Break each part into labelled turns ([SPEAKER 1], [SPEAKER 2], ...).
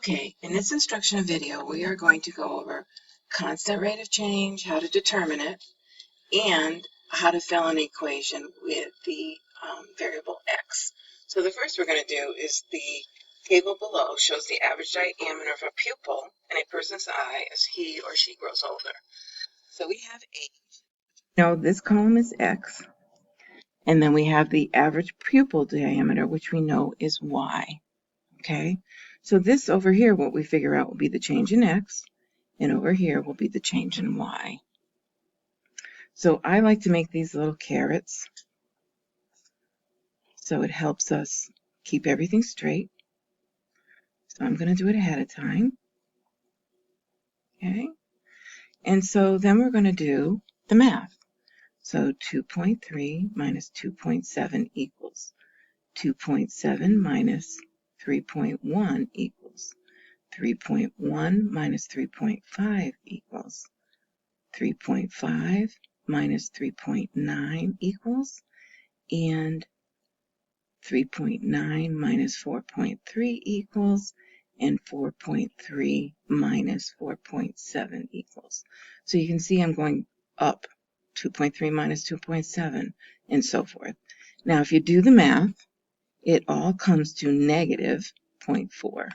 [SPEAKER 1] Okay, in this instructional video, we are going to go over constant rate of change, how to determine it, and how to fill an equation with the variable x. So the first we're going to do is the table below shows the average diameter of a pupil in a person's eye as he or she grows older. So we have age. Now this column is x, and then we have the average pupil diameter, which we know is y. Okay, so this over here, what we figure out will be the change in x, and over here will be the change in y. So I like to make these little carets, so it helps us keep everything straight. So I'm going to do it ahead of time. Okay, and so then we're going to do the math. So 2.3 minus 2.7 equals 2.7 minus 3.1 equals 3.1 minus 3.5 equals 3.5 minus 3.9 equals, and 3.9 minus 4.3 equals, and 4.3 minus 4.7 equals. So you can see I'm going up 2.3 minus 2.7 and so forth. Now if you do the math, it all comes to negative 0.4.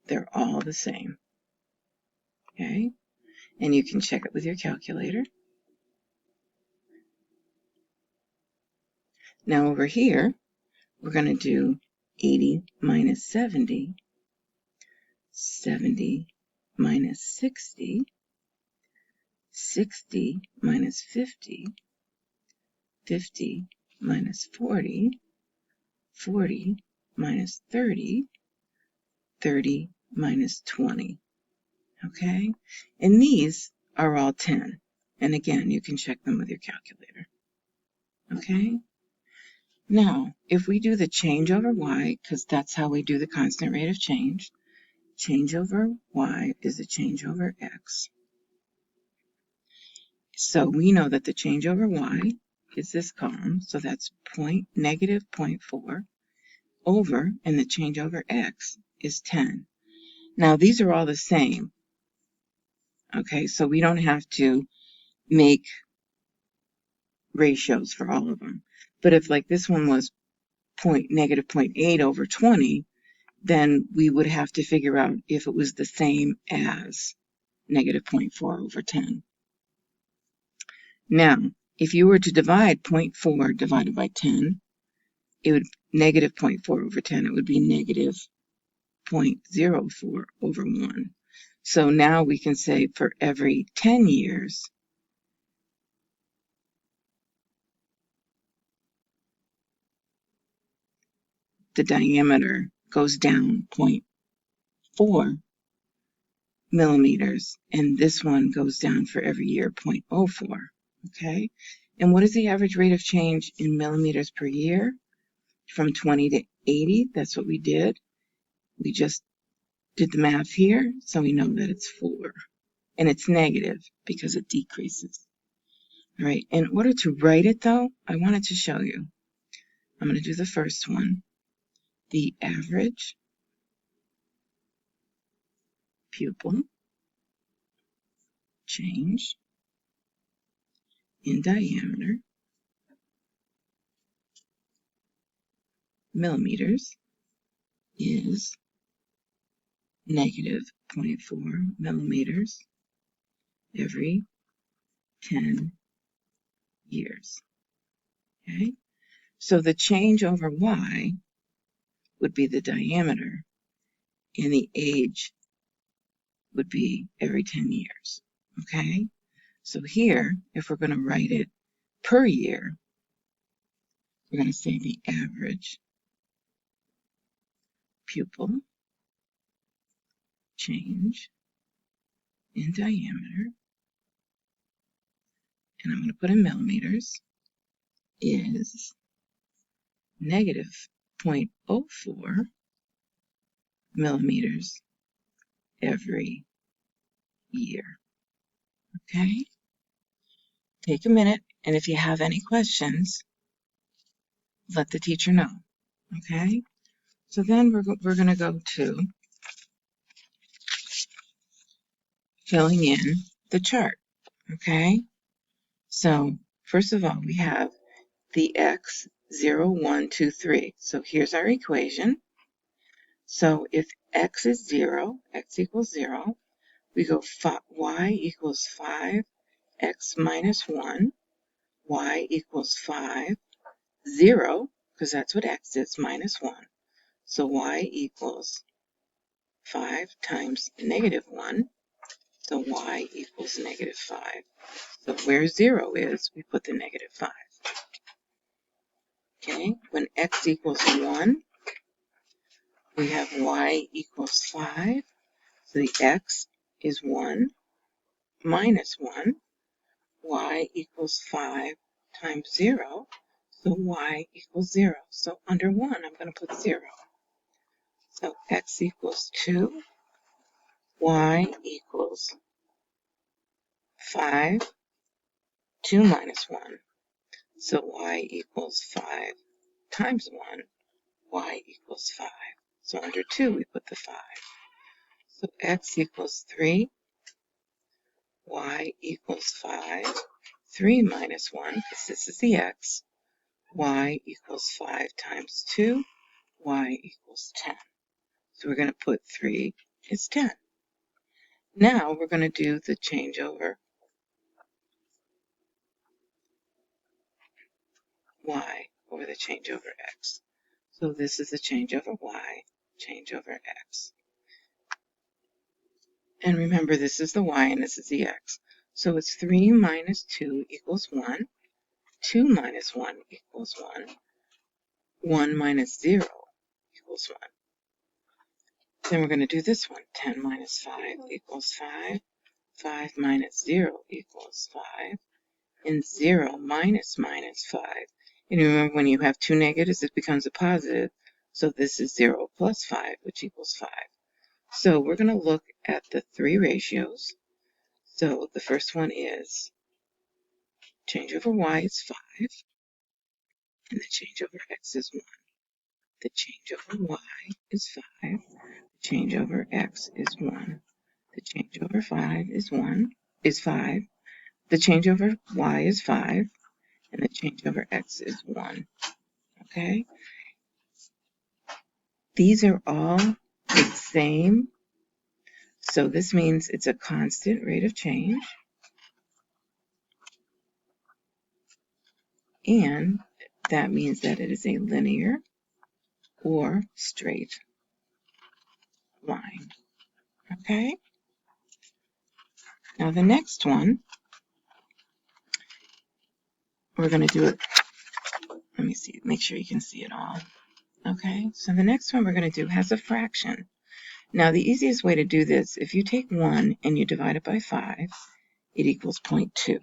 [SPEAKER 1] They're all the same. Okay? And you can check it with your calculator. Now over here, we're going to do 80 minus 70, 70 minus 60, 60 minus 50, 50 minus 40, 40 minus 30, 30 minus 20. Okay? And these are all 10. And again, you can check them with your calculator. Okay? Now, if we do the change over y, because that's how we do the constant rate of change over y is a change over x. So we know that the change over y is this column, so that's negative 0.4 over, and the change over x is 10. Now, these are all the same. Okay, so we don't have to make ratios for all of them. But if like this one was negative 0.8 over 20, then we would have to figure out if it was the same as negative 0.4 over 10. Now, if you were to divide 0.4 divided by 10, it would negative 0.4 over 10, it would be negative 0.04 over 1. So now we can say for every 10 years, the diameter goes down 0.4 millimeters, and this one goes down for every year 0.04. Okay, and what is the average rate of change in millimeters per year? From 20 to 80, that's what we did. We just did the math here, so we know that it's 4. And it's negative because it decreases. All right, in order to write it though, I wanted to show you. I'm going to do the first one. The average pupil change in diameter, millimeters, is negative 0.4 millimeters every 10 years. Okay, so the change over y would be the diameter, and the age would be every 10 years. Okay, so here, if we're going to write it per year, we're going to say the average pupil change in diameter, and I'm going to put in millimeters, is negative 0.04 millimeters every year. Okay? Take a minute, and if you have any questions, let the teacher know. Okay? So then we're going to go to filling in the chart, okay? So first of all, we have the x, 0, 1, 2, 3. So here's our equation. So if x is 0, x equals 0, we go y equals 5x minus 1, y equals 5, 0, because that's what x is, minus 1. So y equals 5 times negative 1. So y equals negative 5. So where 0 is, we put the negative 5. Okay, when x equals 1, we have y equals 5. So the x is 1 minus 1. Y equals 5 times 0. So y equals 0. So under 1, I'm going to put 0. So x equals 2. Y equals 5. 2 minus 1. So y equals 5 times 1. Y equals 5. So under 2, we put the 5. So x equals 3. Y equals 5. 3 minus 1, because this is the x. Y equals 5 times 2. Y equals 10. So we're going to put 3 is 10. Now we're going to do the changeover y over the changeover x. So this is the changeover y, changeover x. And remember, this is the y and this is the x. So it's 3 minus 2 equals 1. 2 minus 1 equals 1. 1 minus 0 equals 1. Then we're going to do this one. 10 minus 5 equals 5. 5 minus 0 equals 5. And 0 minus 5. And remember, when you have two negatives, it becomes a positive. So this is 0 plus 5, which equals 5. So we're going to look at the three ratios. So the first one is change over y is 5, and the change over x is 1. The change over y is 5. The change over x is 1. The change over 5 is 5. The change over y is 5, and the change over x is 1. Okay? These are all the same. So this means it's a constant rate of change. And that means that it is a linear or straight line. Okay? Now the next one, we're going to do it. Let me see, make sure you can see it all. Okay? So the next one we're going to do has a fraction. Now the easiest way to do this, if you take 1 and you divide it by 5, it equals 0.2.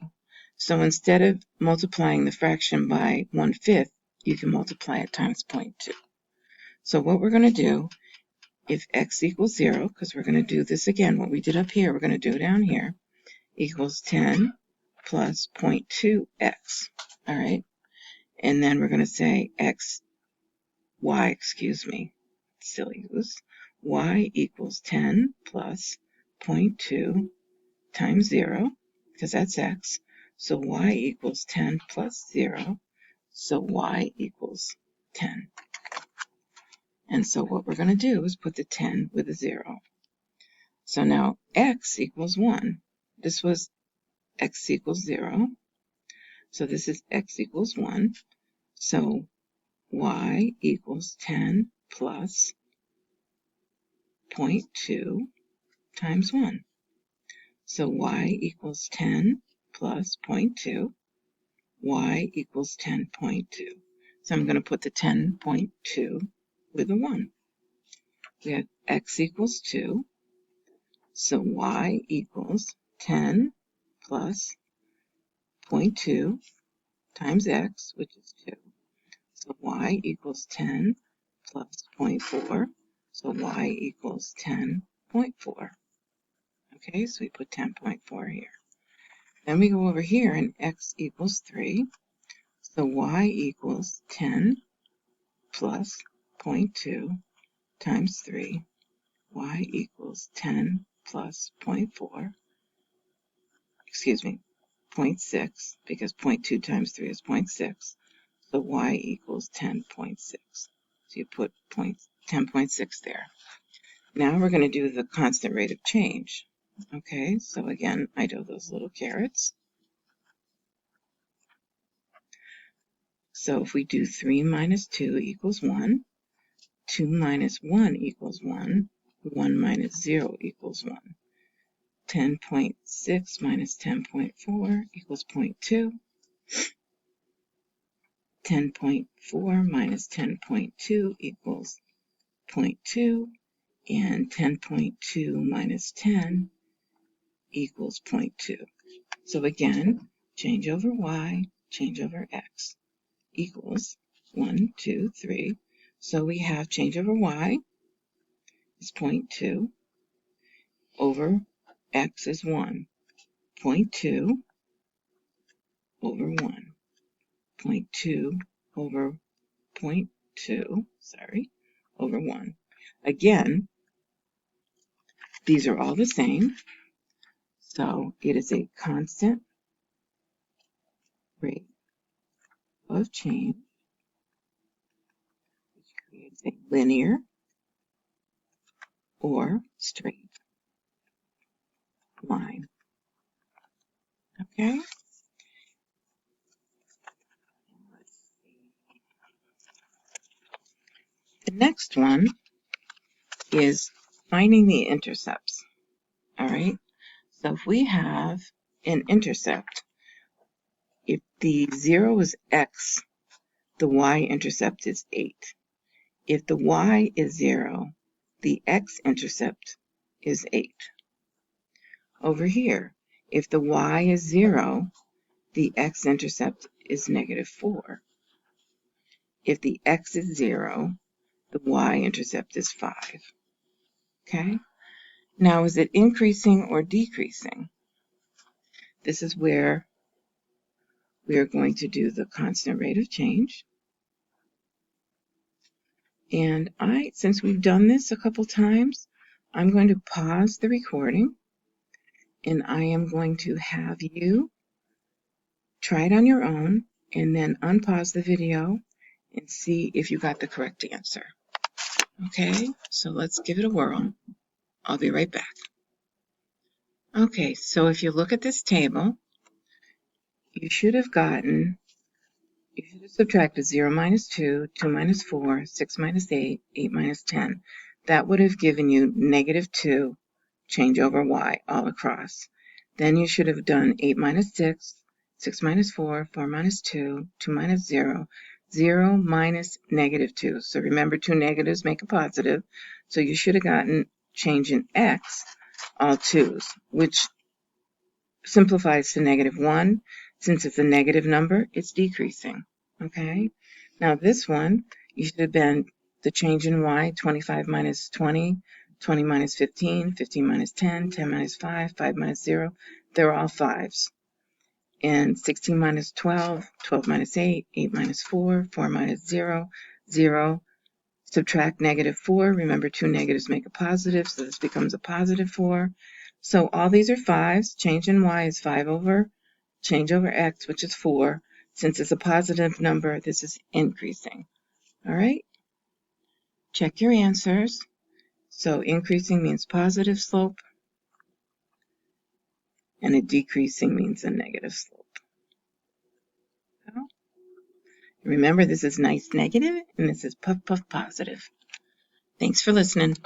[SPEAKER 1] So instead of multiplying the fraction by 1/5, you can multiply it times 0.2. So what we're going to do, if x equals 0, because we're going to do this again, what we did up here, we're going to do down here, equals 10 plus 0.2x. All right? And then we're going to say silly goose, y equals 10 plus 0.2 times 0, because that's x. So y equals 10 plus 0. So y equals 10. And so what we're going to do is put the 10 with a 0. So now x equals 1. This was x equals 0. So this is x equals 1. So y equals 10 plus 0.2 times 1. So y equals 10 plus 0.2. Y equals 10.2. So I'm going to put the 10.2 with a 1. We have x equals 2. So y equals 10 plus 0.2 times x, which is 2. So y equals 10 plus 0.4. So y equals 10.4. Okay, so we put 10.4 here. Then we go over here and x equals 3. So y equals 10 plus 0.2 times 3. Y equals 10 plus 0.4. 0.6, because 0.2 times 3 is 0.6. So y equals 10.6. So you put 10.6 there. Now we're going to do the constant rate of change. Okay, so again, I do those little carets. So if we do 3 minus 2 equals 1, 2 minus 1 equals 1, 1 minus 0 equals 1. 10.6 minus 10.4 equals 0.2. 10.4 minus 10.2 equals 0.2. And 10.2 minus 10 equals 0.2. So again, change over y, change over x equals 1, 2, 3. So we have change over y is 0.2 over x is 1. 0.2 over 1. 0.2 over 0.2, over 1. Again, these are all the same. So it is a constant rate of change, which creates a linear or straight line. Okay? The next one is finding the intercepts. All right? So if we have an intercept, if the 0 is x, the y-intercept is 8. If the y is 0, the x-intercept is 8. Over here, if the y is 0, the x-intercept is -4. If the x is 0, the y-intercept is 5. Okay? Now, is it increasing or decreasing? This is where we are going to do the constant rate of change. And since we've done this a couple times, I'm going to pause the recording, and I am going to have you try it on your own, and then unpause the video and see if you got the correct answer. Okay, so let's give it a whirl. I'll be right back. Okay, so if you look at this table, you should have subtracted 0 minus 2, 2 minus 4, 6 minus 8, 8 minus 10. That would have given you -2, change over y all across. Then you should have done 8 minus 6, 6 minus 4, 4 minus 2, 2 minus 0, 0 minus -2. So remember, two negatives make a positive. So you should have gotten change in x, all 2's, which simplifies to -1. Since it's a negative number, it's decreasing. Okay? Now this one, you should have been the change in y, 25 minus 20, 20 minus 15, 15 minus 10, 10 minus 5, 5 minus 0. They're all 5's. And 16 minus 12, 12 minus 8, 8 minus 4, 4 minus 0, 0. Subtract -4. Remember, two negatives make a positive, so this becomes a +4. So all these are 5's. Change in y is 5 over change over x, which is 4. Since it's a positive number, this is increasing. All right? Check your answers. So increasing means positive slope, and a decreasing means a negative slope. So, remember, this is nice negative, and this is puff puff positive. Thanks for listening.